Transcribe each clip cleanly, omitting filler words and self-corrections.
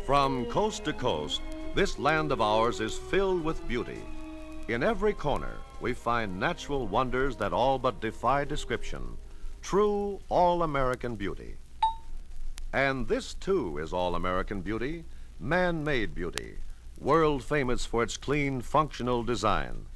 From coast to coast, this land of ours is filled with beauty. In every corner, we find natural wonders that all but defy description. True all-American beauty. And this, too, is all-American beauty, man-made beauty, world famous for its clean, functional design.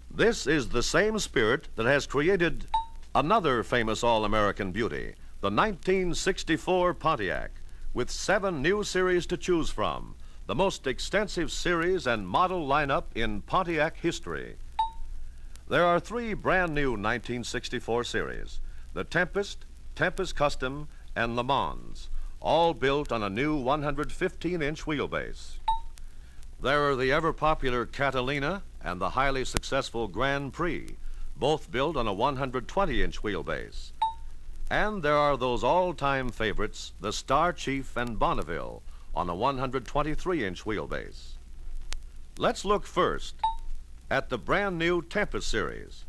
This is the same spirit that has created another famous all-American beauty, the 1964 Pontiac, with 7 new series to choose from, the most extensive series and model lineup in Pontiac history. There are 3 brand new 1964 series, the Tempest, Tempest Custom, and Le Mans, all built on a new 115-inch wheelbase. There are the ever-popular Catalina and the highly successful Grand Prix, both built on a 120-inch wheelbase. And there are those all-time favorites, the Star Chief and Bonneville, on a 123-inch wheelbase. Let's look first at the brand new Tempest series.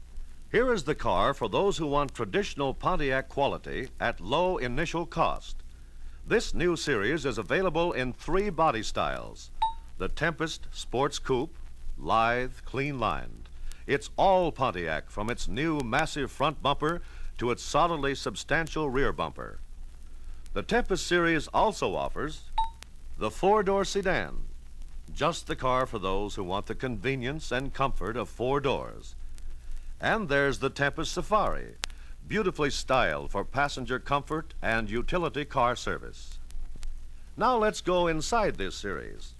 Here is the car for those who want traditional Pontiac quality at low initial cost. This new series is available in 3 body styles. The Tempest Sports Coupe, lithe, clean-lined. It's all Pontiac, from its new massive front bumper to its solidly substantial rear bumper. The Tempest series also offers the 4-door sedan, just the car for those who want the convenience and comfort of 4 doors. And there's the Tempest Safari, beautifully styled for passenger comfort and utility car service. Now let's go inside this series.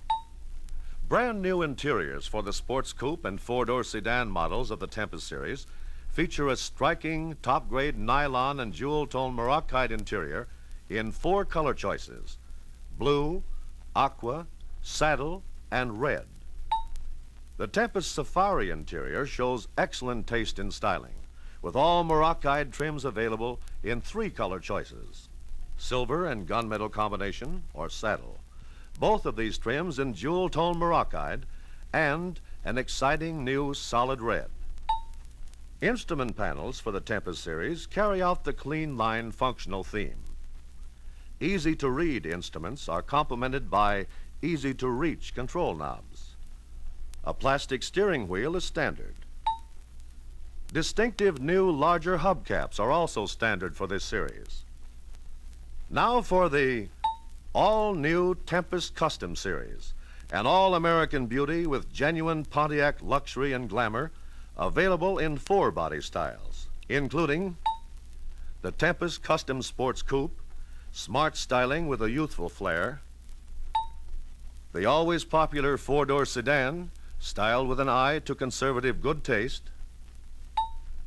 Brand new interiors for the Sports Coupe and 4-door sedan models of the Tempest series feature a striking top-grade nylon and jewel-tone Morocco interior in 4 color choices: blue, aqua, saddle, and red. The Tempest Safari interior shows excellent taste in styling, with all Morocco trims available in 3 color choices: silver and gunmetal combination or saddle. Both of these trims in jewel-tone Morocco and an exciting new solid red. Instrument panels for the Tempest series carry out the clean line functional theme. Easy-to-read instruments are complemented by easy-to-reach control knobs. A plastic steering wheel is standard. Distinctive new larger hubcaps are also standard for this series. Now for the all-new Tempest Custom series, an all-American beauty with genuine Pontiac luxury and glamour, available in 4 body styles, including the Tempest Custom Sports Coupe, smart styling with a youthful flair, the always popular 4-door sedan, styled with an eye to conservative good taste,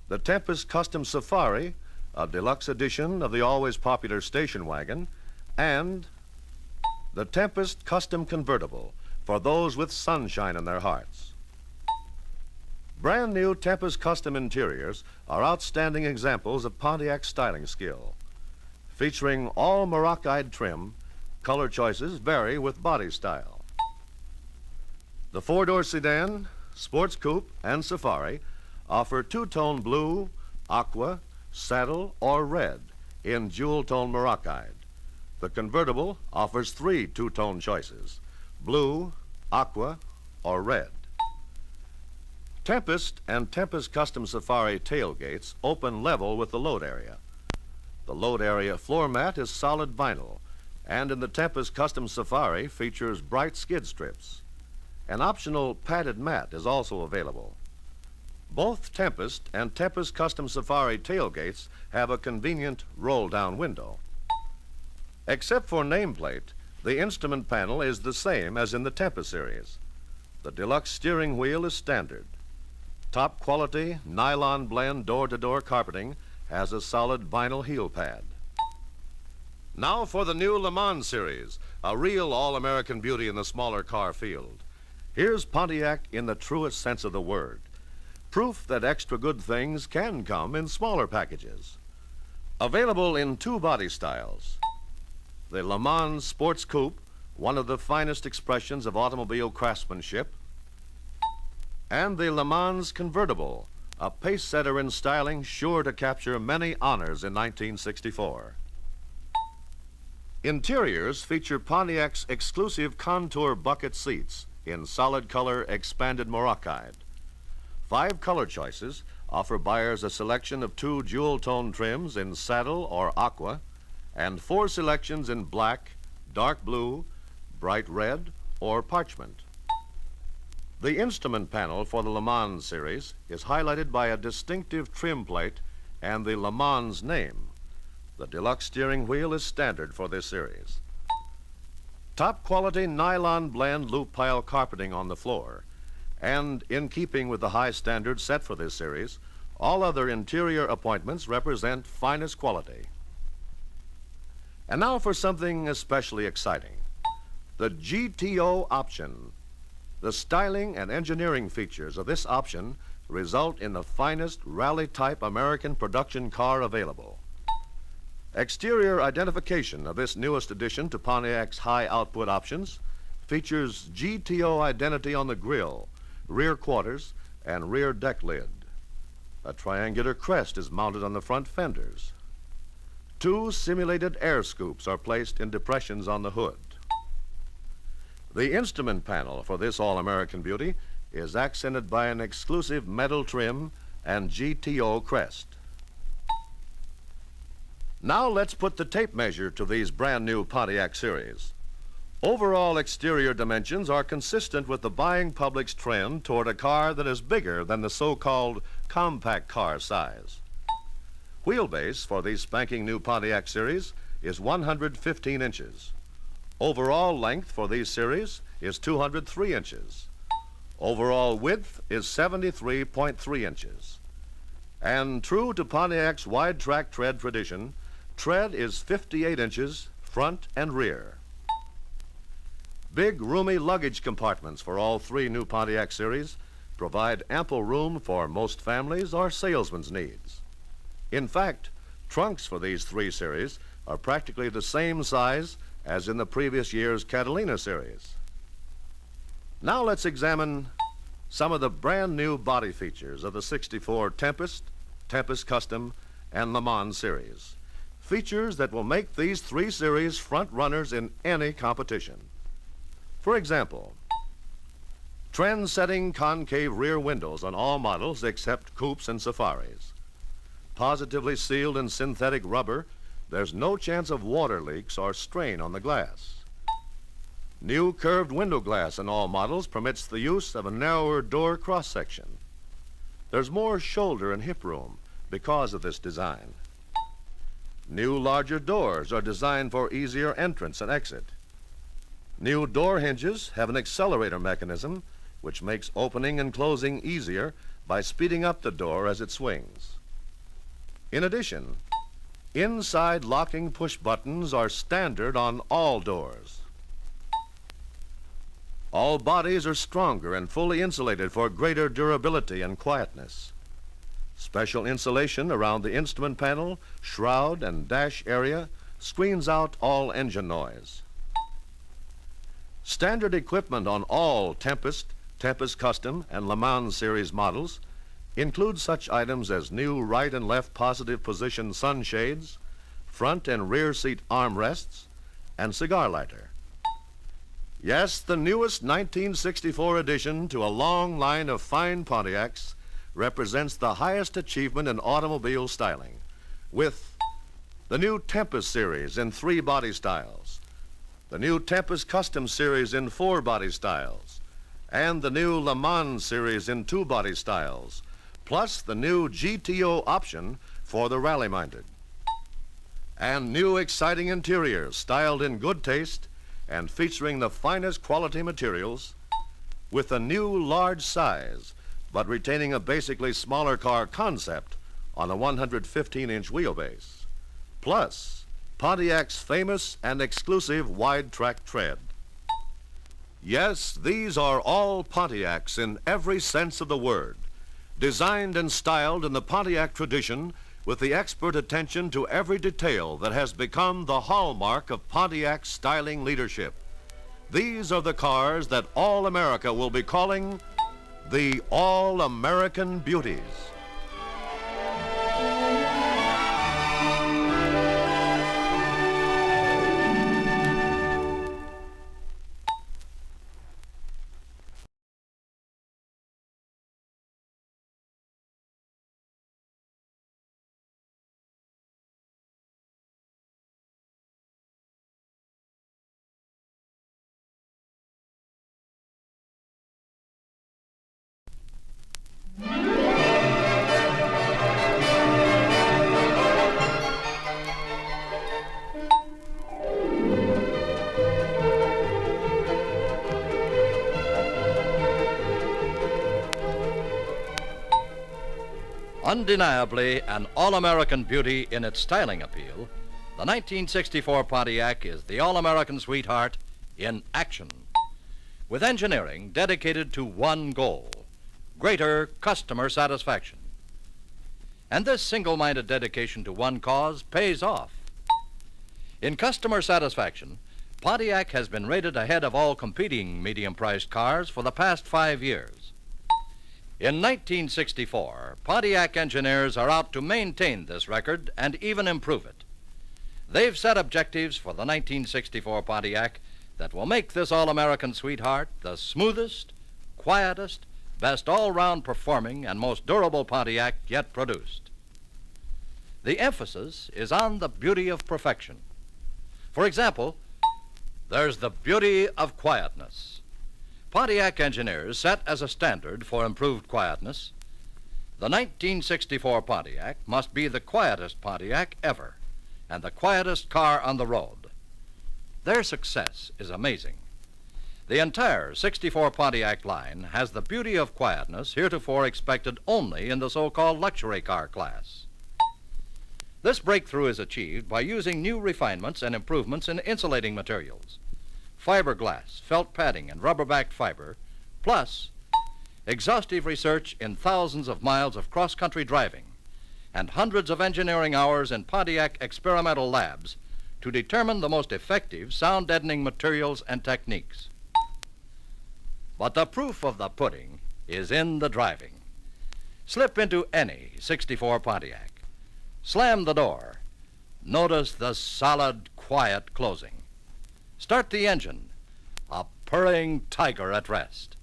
the Tempest Custom Safari, a deluxe edition of the always popular station wagon, and the Tempest Custom Convertible, for those with sunshine in their hearts. Brand new Tempest Custom interiors are outstanding examples of Pontiac styling skill. Featuring all Morocco trim, color choices vary with body style. The 4-door sedan, Sports Coupe, and Safari offer 2-tone blue, aqua, saddle, or red in jewel-tone Morocco. The convertible offers 3 2-tone choices: blue, aqua, or red. Tempest and Tempest Custom Safari tailgates open level with the load area. The load area floor mat is solid vinyl, and in the Tempest Custom Safari features bright skid strips. An optional padded mat is also available. Both Tempest and Tempest Custom Safari tailgates have a convenient roll-down window. Except for nameplate, the instrument panel is the same as in the Tempest series. The deluxe steering wheel is standard. Top quality nylon blend door-to-door carpeting has a solid vinyl heel pad. Now for the new Le Mans series, a real all-American beauty in the smaller car field. Here's Pontiac in the truest sense of the word. Proof that extra good things can come in smaller packages. Available in 2 body styles. The Le Mans Sports Coupe, one of the finest expressions of automobile craftsmanship, and the Le Mans Convertible, a pace setter in styling sure to capture many honors in 1964. Interiors feature Pontiac's exclusive contour bucket seats in solid color expanded Morocide. 5 color choices offer buyers a selection of 2 jewel tone trims in saddle or aqua and 4 selections in black, dark blue, bright red, or parchment. The instrument panel for the Le Mans series is highlighted by a distinctive trim plate and the Le Mans name. The deluxe steering wheel is standard for this series. Top quality nylon blend loop pile carpeting on the floor, and in keeping with the high standards set for this series, all other interior appointments represent finest quality. And now for something especially exciting, the GTO option. The styling and engineering features of this option result in the finest rally-type American production car available. Exterior identification of this newest addition to Pontiac's high-output options features GTO identity on the grille, rear quarters, and rear deck lid. A triangular crest is mounted on the front fenders. 2 simulated air scoops are placed in depressions on the hood. The instrument panel for this all-American beauty is accented by an exclusive metal trim and GTO crest. Now let's put the tape measure to these brand new Pontiac series. Overall exterior dimensions are consistent with the buying public's trend toward a car that is bigger than the so-called compact car size. Wheelbase for these spanking new Pontiac series is 115 inches. Overall length for these series is 203 inches. Overall width is 73.3 inches. And true to Pontiac's wide track tread tradition, tread is 58 inches front and rear. Big, roomy luggage compartments for all 3 new Pontiac series provide ample room for most families' or salesmen's needs. In fact, trunks for these 3 series are practically the same size as in the previous year's Catalina series. Now let's examine some of the brand new body features of the 64 Tempest, Tempest Custom, and Le Mans series. Features that will make these 3 series front runners in any competition. For example, trend-setting concave rear windows on all models except coupes and safaris. Positively sealed in synthetic rubber, there's no chance of water leaks or strain on the glass. New curved window glass in all models permits the use of a narrower door cross-section. There's more shoulder and hip room because of this design. New larger doors are designed for easier entrance and exit. New door hinges have an accelerator mechanism which makes opening and closing easier by speeding up the door as it swings. In addition, inside locking push buttons are standard on all doors. All bodies are stronger and fully insulated for greater durability and quietness. Special insulation around the instrument panel, shroud, and dash area screens out all engine noise. Standard equipment on all Tempest, Tempest Custom, and Le Mans series models include such items as new right and left positive position sunshades, front and rear seat armrests, and cigar lighter. Yes, the newest 1964 addition to a long line of fine Pontiacs represents the highest achievement in automobile styling, with the new Tempest series in 3 body styles, the new Tempest Custom series in 4 body styles, and the new Le Mans series in 2 body styles, plus the new GTO option for the rally-minded. And new exciting interiors styled in good taste and featuring the finest quality materials with a new large size but retaining a basically smaller car concept on a 115-inch wheelbase. Plus, Pontiac's famous and exclusive wide track tread. Yes, these are all Pontiacs in every sense of the word, designed and styled in the Pontiac tradition with the expert attention to every detail that has become the hallmark of Pontiac's styling leadership. These are the cars that all America will be calling the All-American Beauties. Undeniably an all-American beauty in its styling appeal, the 1964 Pontiac is the all-American sweetheart in action, with engineering dedicated to one goal: greater customer satisfaction. And this single-minded dedication to one cause pays off. In customer satisfaction, Pontiac has been rated ahead of all competing medium-priced cars for the past 5 years. In 1964, Pontiac engineers are out to maintain this record and even improve it. They've set objectives for the 1964 Pontiac that will make this all-American sweetheart the smoothest, quietest, best all-round performing and most durable Pontiac yet produced. The emphasis is on the beauty of perfection. For example, there's the beauty of quietness. Pontiac engineers set as a standard for improved quietness, the 1964 Pontiac must be the quietest Pontiac ever and the quietest car on the road. Their success is amazing. The entire 64 Pontiac line has the beauty of quietness heretofore expected only in the so-called luxury car class. This breakthrough is achieved by using new refinements and improvements in insulating materials, fiberglass, felt padding, and rubber-backed fiber, plus exhaustive research in thousands of miles of cross-country driving and hundreds of engineering hours in Pontiac experimental labs to determine the most effective sound-deadening materials and techniques. But the proof of the pudding is in the driving. Slip into any 64 Pontiac. Slam the door. Notice the solid, quiet closing. Start the engine. A purring tiger at rest.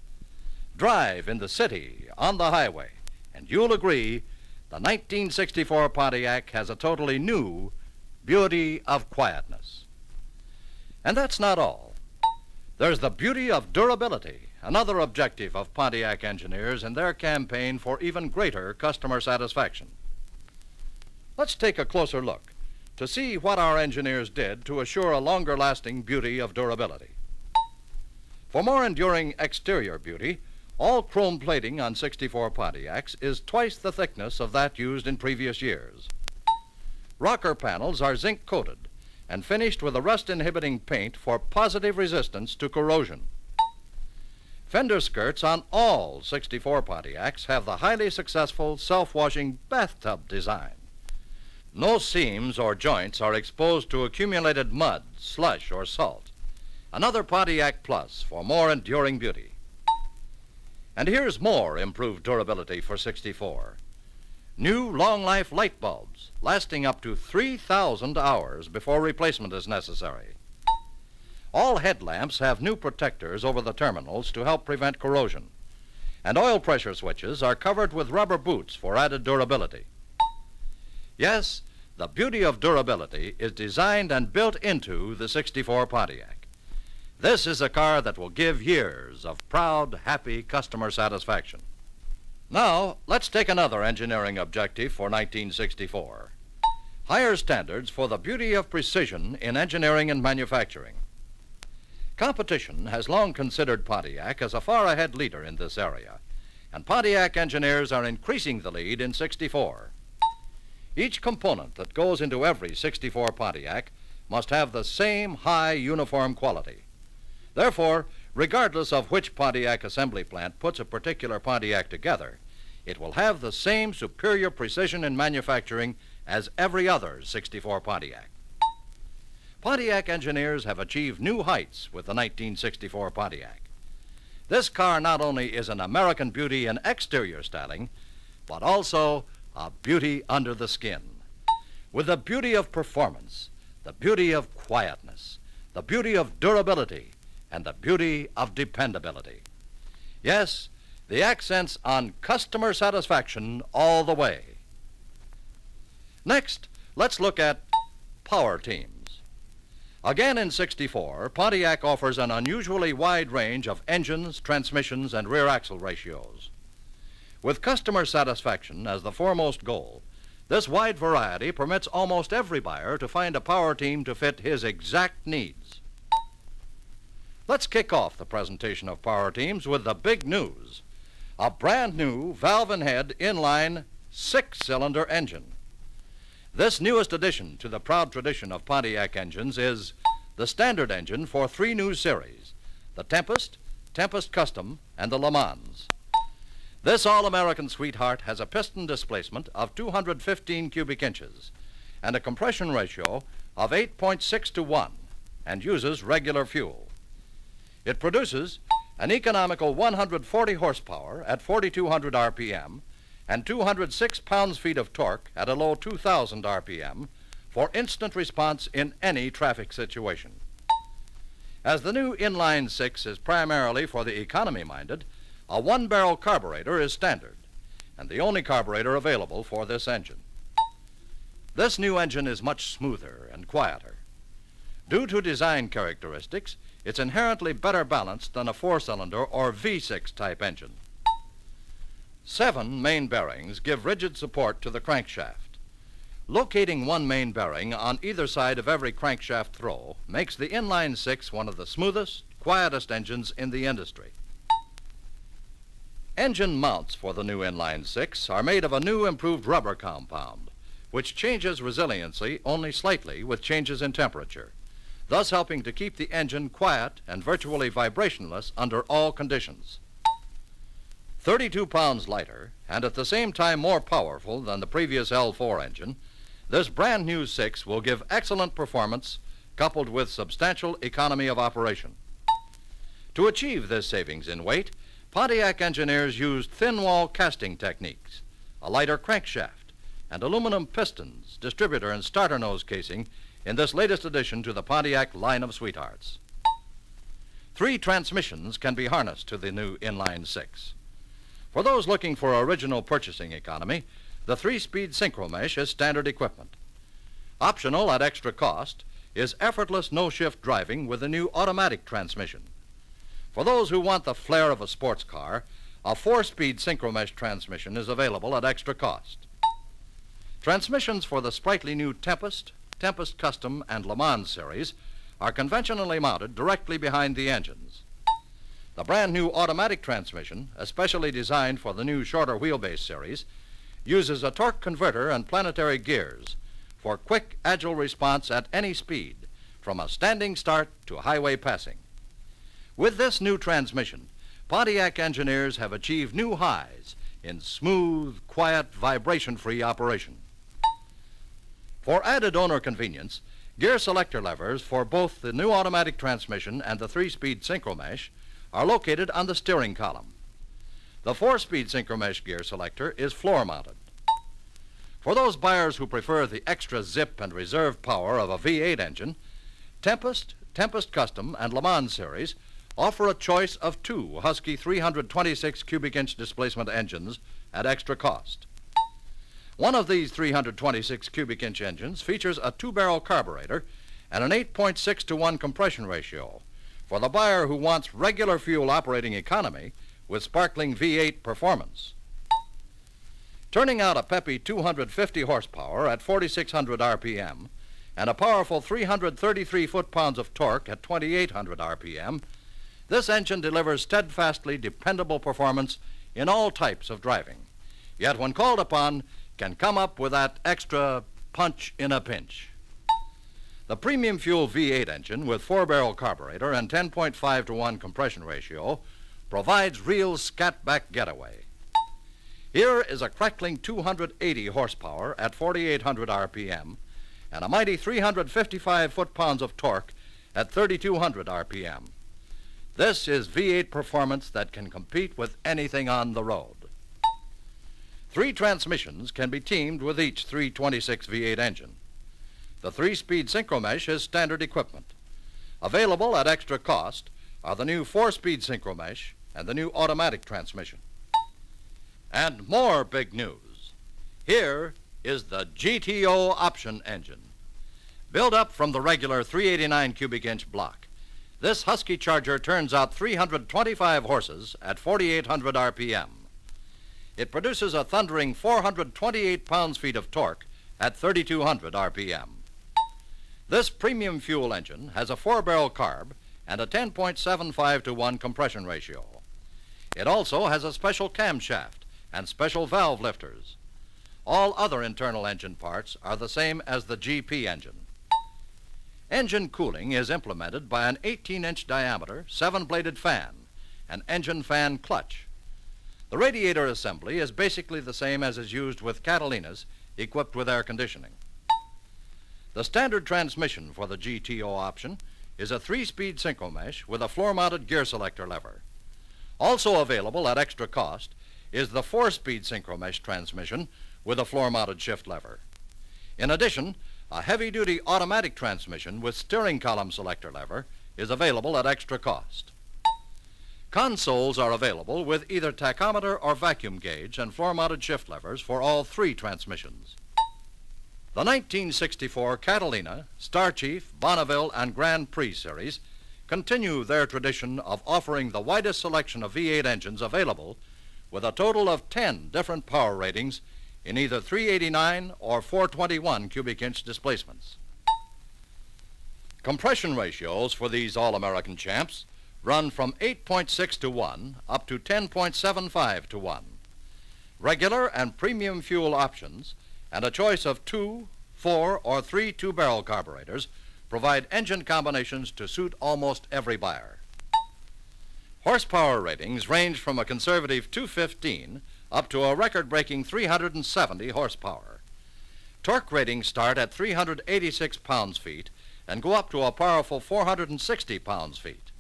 Drive in the city, on the highway, and you'll agree the 1964 Pontiac has a totally new beauty of quietness. And that's not all. There's the beauty of durability, another objective of Pontiac engineers in their campaign for even greater customer satisfaction. Let's take a closer look to see what our engineers did to assure a longer-lasting beauty of durability. For more enduring exterior beauty, all chrome plating on 64 Pontiacs is twice the thickness of that used in previous years. Rocker panels are zinc-coated and finished with a rust-inhibiting paint for positive resistance to corrosion. Fender skirts on all 64 Pontiacs have the highly successful self-washing bathtub design. No seams or joints are exposed to accumulated mud, slush, or salt. Another Pontiac plus for more enduring beauty. And here's more improved durability for 64. New long-life light bulbs lasting up to 3,000 hours before replacement is necessary. All headlamps have new protectors over the terminals to help prevent corrosion. And oil pressure switches are covered with rubber boots for added durability. Yes, the beauty of durability is designed and built into the 64 Pontiac. This is a car that will give years of proud, happy customer satisfaction. Now, let's take another engineering objective for 1964. Higher standards for the beauty of precision in engineering and manufacturing. Competition has long considered Pontiac as a far-ahead leader in this area, and Pontiac engineers are increasing the lead in 64. Each component that goes into every 64 Pontiac must have the same high uniform quality. Therefore, regardless of which Pontiac assembly plant puts a particular Pontiac together, it will have the same superior precision in manufacturing as every other 64 Pontiac. Pontiac engineers have achieved new heights with the 1964 Pontiac. This car not only is an American beauty in exterior styling, but also a beauty under the skin. With the beauty of performance, the beauty of quietness, the beauty of durability, and the beauty of dependability. Yes, the accents on customer satisfaction all the way. Next, let's look at power teams. Again in 64, Pontiac offers an unusually wide range of engines, transmissions, and rear axle ratios. With customer satisfaction as the foremost goal, this wide variety permits almost every buyer to find a power team to fit his exact needs. Let's kick off the presentation of power teams with the big news: a brand new valve and head inline 6-cylinder engine. This newest addition to the proud tradition of Pontiac engines is the standard engine for 3 new series, the Tempest, Tempest Custom, and the Le Mans. This all-American sweetheart has a piston displacement of 215 cubic inches and a compression ratio of 8.6 to 1 and uses regular fuel. It produces an economical 140 horsepower at 4,200 RPM and 206 pounds-feet of torque at a low 2,000 RPM for instant response in any traffic situation. As the new inline 6 is primarily for the economy-minded, a 1-barrel carburetor is standard and the only carburetor available for this engine. This new engine is much smoother and quieter. Due to design characteristics, it's inherently better balanced than a 4-cylinder or V6 type engine. 7 main bearings give rigid support to the crankshaft. Locating one main bearing on either side of every crankshaft throw makes the inline 6 one of the smoothest, quietest engines in the industry. Engine mounts for the new inline 6 are made of a new improved rubber compound, which changes resiliency only slightly with changes in temperature, thus helping to keep the engine quiet and virtually vibrationless under all conditions. 32 pounds lighter and at the same time more powerful than the previous L4 engine, this brand new 6 will give excellent performance coupled with substantial economy of operation. To achieve this savings in weight, Pontiac engineers used thin-wall casting techniques, a lighter crankshaft, and aluminum pistons, distributor and starter nose casing in this latest addition to the Pontiac line of sweethearts. 3 transmissions can be harnessed to the new inline 6. For those looking for original purchasing economy, the 3-speed synchro mesh is standard equipment. Optional at extra cost is effortless no-shift driving with the new automatic transmission. For those who want the flair of a sports car, a 4-speed synchro mesh transmission is available at extra cost. Transmissions for the sprightly new Tempest, Tempest Custom, and Le Mans series are conventionally mounted directly behind the engines. The brand new automatic transmission, especially designed for the new shorter wheelbase series, uses a torque converter and planetary gears for quick, agile response at any speed, from a standing start to highway passing. With this new transmission, Pontiac engineers have achieved new highs in smooth, quiet, vibration-free operation. For added owner convenience, gear selector levers for both the new automatic transmission and the 3-speed synchro mesh are located on the steering column. The 4-speed synchro mesh gear selector is floor-mounted. For those buyers who prefer the extra zip and reserve power of a V8 engine, Tempest, Tempest Custom, and Le Mans series offer a choice of 2 Husky 326 cubic inch displacement engines at extra cost. One of these 326 cubic inch engines features a 2-barrel carburetor and an 8.6 to 1 compression ratio for the buyer who wants regular fuel operating economy with sparkling V8 performance. Turning out a peppy 250 horsepower at 4,600 RPM and a powerful 333 foot-pounds of torque at 2,800 RPM, this engine delivers steadfastly dependable performance in all types of driving, yet when called upon, can come up with that extra punch in a pinch. The premium fuel V8 engine with 4-barrel carburetor and 10.5 to 1 compression ratio provides real scat-back getaway. Here is a crackling 280 horsepower at 4,800 RPM and a mighty 355 foot-pounds of torque at 3,200 RPM. This is V8 performance that can compete with anything on the road. 3 transmissions can be teamed with each 326 V8 engine. The 3-speed synchro mesh is standard equipment. Available at extra cost are the new 4-speed synchro mesh and the new automatic transmission. And more big news. Here is the GTO option engine. Built up from the regular 389 cubic inch block, this Husky Charger turns out 325 horses at 4,800 RPM. It produces a thundering 428 pounds-feet of torque at 3,200 RPM. This premium fuel engine has a 4-barrel carb and a 10.75 to 1 compression ratio. It also has a special camshaft and special valve lifters. All other internal engine parts are the same as the GP engine. Engine cooling is implemented by an 18-inch diameter, 7-bladed fan, an engine fan clutch. The radiator assembly is basically the same as is used with Catalinas equipped with air conditioning. The standard transmission for the GTO option is a 3-speed synchromesh with a floor-mounted gear selector lever. Also available at extra cost is the 4-speed synchromesh transmission with a floor-mounted shift lever. In addition, a heavy-duty automatic transmission with steering column selector lever is available at extra cost. Consoles are available with either tachometer or vacuum gauge and floor-mounted shift levers for all 3 transmissions. The 1964 Catalina, Star Chief, Bonneville, and Grand Prix series continue their tradition of offering the widest selection of V8 engines available with a total of 10 different power ratings in either 389 or 421 cubic inch displacements. Compression ratios for these all-American champs run from 8.6 to 1 up to 10.75 to 1. Regular and premium fuel options and a choice of 2, 4, or 3 two-barrel carburetors provide engine combinations to suit almost every buyer. Horsepower ratings range from a conservative 215 up to a record-breaking 370 horsepower. Torque ratings start at 386 pounds-feet and go up to a powerful 460 pounds-feet.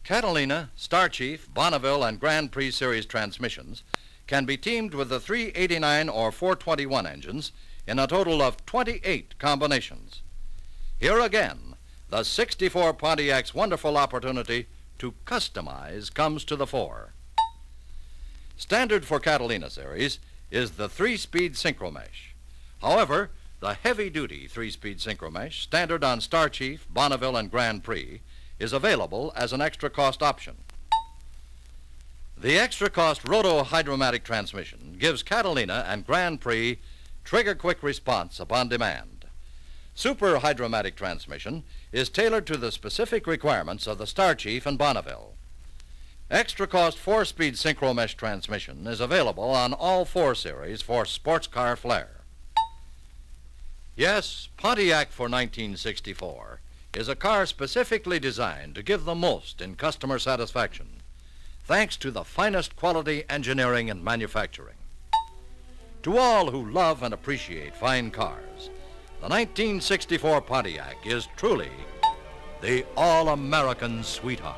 Catalina, Star Chief, Bonneville, and Grand Prix series transmissions can be teamed with the 389 or 421 engines in a total of 28 combinations. Here again, the 64 Pontiac's wonderful opportunity to customize comes to the fore. Standard for Catalina series is the 3-speed synchromesh. However, the heavy-duty 3-speed synchromesh, standard on Star Chief, Bonneville, and Grand Prix, is available as an extra-cost option. The extra-cost roto-hydromatic transmission gives Catalina and Grand Prix trigger-quick response upon demand. Super hydromatic transmission is tailored to the specific requirements of the Star Chief and Bonneville. Extra-cost 4-speed synchromesh transmission is available on all 4 series for sports car flair. Yes, Pontiac for 1964 is a car specifically designed to give the most in customer satisfaction, thanks to the finest quality engineering and manufacturing. To all who love and appreciate fine cars, the 1964 Pontiac is truly the all-American sweetheart.